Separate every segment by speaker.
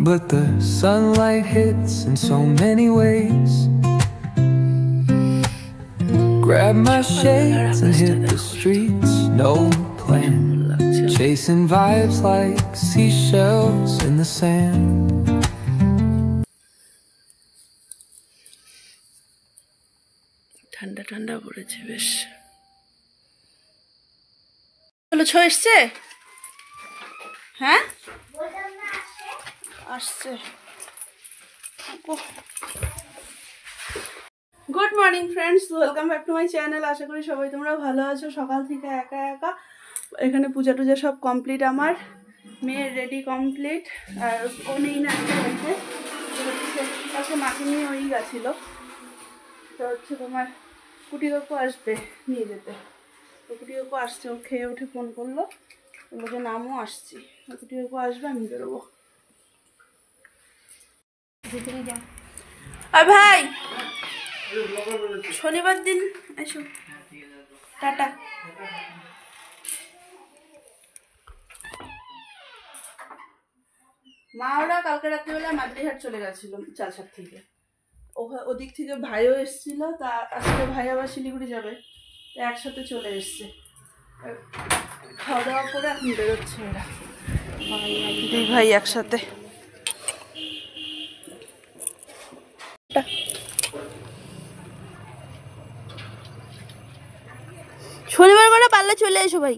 Speaker 1: but the sunlight hits in so many ways. Grab my shades and hit the streets, no plan. Chasing vibes like seashells in the sand.
Speaker 2: ঠান্ডা ঠান্ডা পড়েছে বেশ। হলো ছ এসছে? হ্যাঁ আসছে। Good morning friends, welcome back to my channel. আশা করি সবাই তোমরা ভালো আছো। সকাল থেকে একা একা এখানে পূজা টুজা সব কমপ্লিট, আমার মেয়ের রেডি কমপ্লিট। আর ও নেই না বাড়িতে, কাছে মাকে নিয়ে ওই গেছিলো। তো হচ্ছে তোমার কুটি কাকু আসবে নিয়ে যেতে। তো কুটি কাকু আসছে, ও খেয়ে উঠে ফোন করলো, বললো নামও আসছি। কুটি কাকু আসবে, আমি বেরোবো। আর ভাই শনিবার দিন এসো, টাটা। মা ওরা কালকে রাত্রিবেলা মাদ্রিহাট চলে গেছিল চালসার থেকে। ওদিক থেকে ভাইও এসেছিল, তা আজকে ভাই আবার শিলিগুড়ি যাবে, একসাথে চলে এসছে। খাওয়া দাওয়া করে এখন বেরোচ্ছে ওরা দুই ভাই একসাথে। শনিবার করে পারলে চলে এসো ভাই।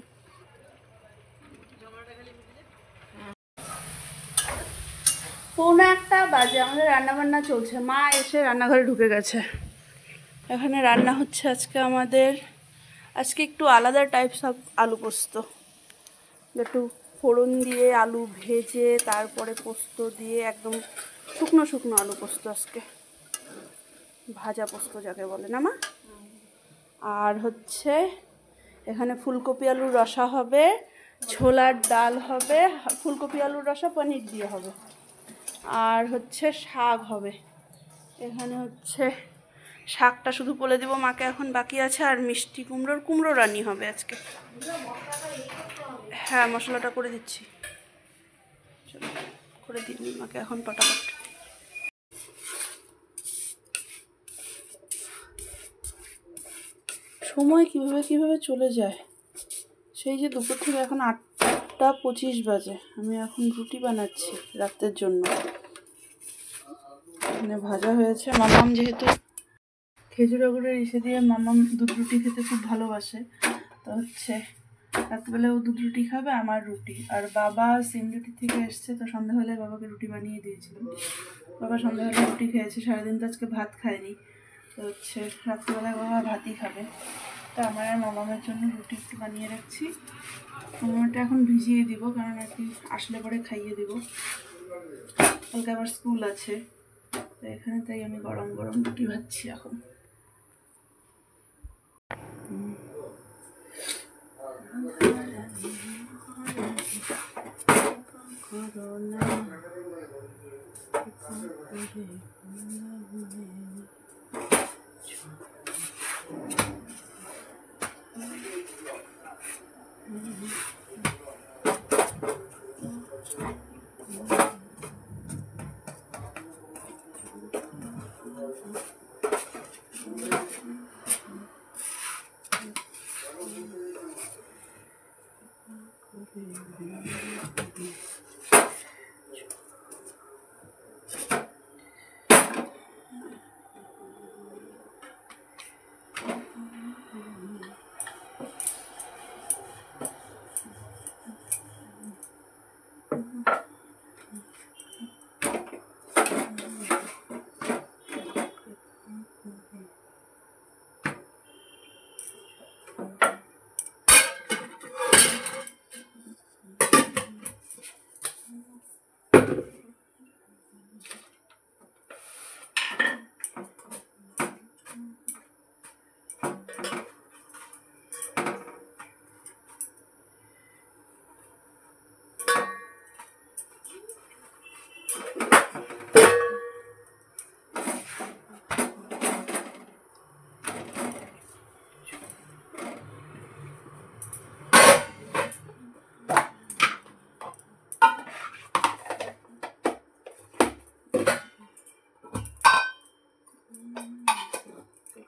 Speaker 2: পৌনে 1টা বাজে, আমাদের রান্নাবান্না চলছে। মা এসে রান্নাঘরে ঢুকে গেছে। এখানে রান্না হচ্ছে আজকে আমাদের, আজকে একটু আলাদা টাইপস অফ আলু পোস্ত। একটু ফোড়ন দিয়ে আলু ভেজে তারপরে পোস্ত দিয়ে একদম শুকনো শুকনো আলু পোস্ত, আজকে ভাজা পোস্ত যাকে বলে না মা। আর হচ্ছে এখানে ফুলকপি আলুর রসা হবে, ছোলার ডাল হবে, ফুলকপি আলুর রসা পনির দিয়ে হবে, আর হচ্ছে শাক হবে। এখানে হচ্ছে শাকটা শুধু বলে দিব মাকে, এখন বাকি আছে। আর মিষ্টি কুমড়ো রান্নি হবে আজকে। হ্যাঁ মশলাটা করে দিচ্ছি, চলো করে দিই মাকে এখন পটাপট। সময় কিভাবে চলে যায়। সেই যে দুপুর থেকে এখন 8টা 25 বাজে, আমি এখন রুটি বানাচ্ছি রাতের জন্য। মানে ভাজা হয়েছে, মামাম যেহেতু খেজুর আগুরের ইসে দিয়ে মামাম দুধ রুটি খেতে খুব ভালোবাসে, তো হচ্ছে রাত্রিবেলা ও দুধ রুটি খাবে, আমার রুটি। আর বাবা সিমরুটি থেকে এসছে, তো সন্ধ্যাবেলায় বাবাকে রুটি বানিয়ে দিয়েছিলাম। বাবা সন্ধ্যাবেলা রুটি খেয়েছে, সারাদিন তো আজকে ভাত খায়নি। তো হচ্ছে রাত্রিবেলায় বাবা ভাতই খাবে। তো আমার আর মামামের জন্য রুটি একটু বানিয়ে রাখছি। মামাটা এখন ভিজিয়ে দিব, কারণ আর কি আসলে পরে খাইয়ে দিব। কালকে আবার স্কুল আছে, তো এখানে তাই আমি গরম গরম রুটি ভাজছি এখন।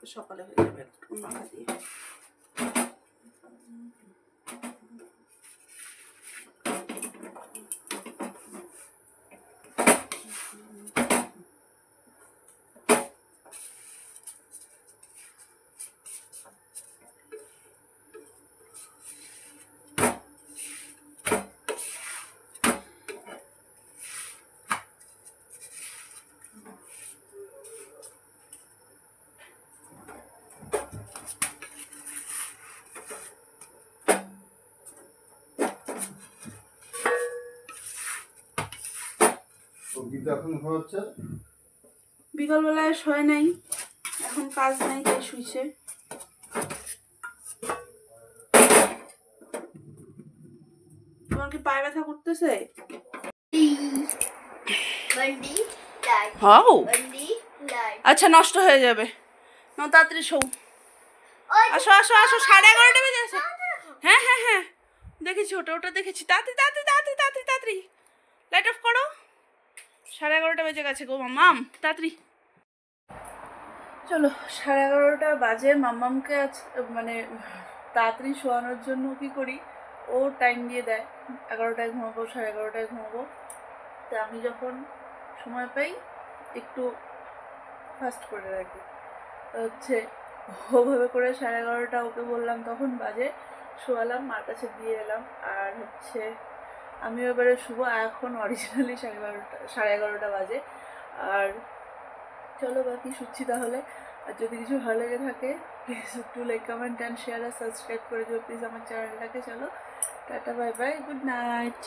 Speaker 2: কালকে সকালে হয়ে যাবে একটু মাখা দিয়ে। বিকালবেলায় শোয় নাই, এখন কাজ নাই তাই শুইছে। তোমার কি পায়ে ব্যথা করতেছে? আচ্ছা নষ্ট হয়ে যাবে, তাড়াতাড়ি শো। আসো আসো আসো, 11:30 বেজে গেছে। হ্যাঁ হ্যাঁ হ্যাঁ দেখেছি, ওটা দেখেছি। তাড়াতাড়ি তাড়াতাড়ি তাড়াতাড়ি তাড়াতাড়ি তাড়াতাড়ি লাইট অফ করো। 11:30 বেজে গেছে গো মাম্মাম, তাড়াতাড়ি চলো। 11:30 বাজে। মাম্মামকে আজ মানে তাড়াতাড়ি শোয়ানোর জন্য কি করি, ও টাইম দিয়ে দেয় 11টায় ঘুমাবো, 11:30টায় ঘুমাবো। তা আমি যখন সময় পাই একটু ফাস্ট করে রাখি, হচ্ছে ওভাবে করে 11:30 ওকে বললাম তখন বাজে, শোয়ালাম, মার কাছে দিয়ে এলাম। আর হচ্ছে আমি এবারে শুভ, এখন অরিজিনালি 11:30 বাজে। আর চলো বাকি শুচ্ছি তাহলে। আর যদি কিছু ভালো লেগে থাকে প্লিজ একটু লাইক কমেন্ট অ্যান্ড শেয়ার আর সাবস্ক্রাইব করে দিও প্লিজ আমার চ্যানেলটাকে। চলো tata, bye bye, good night.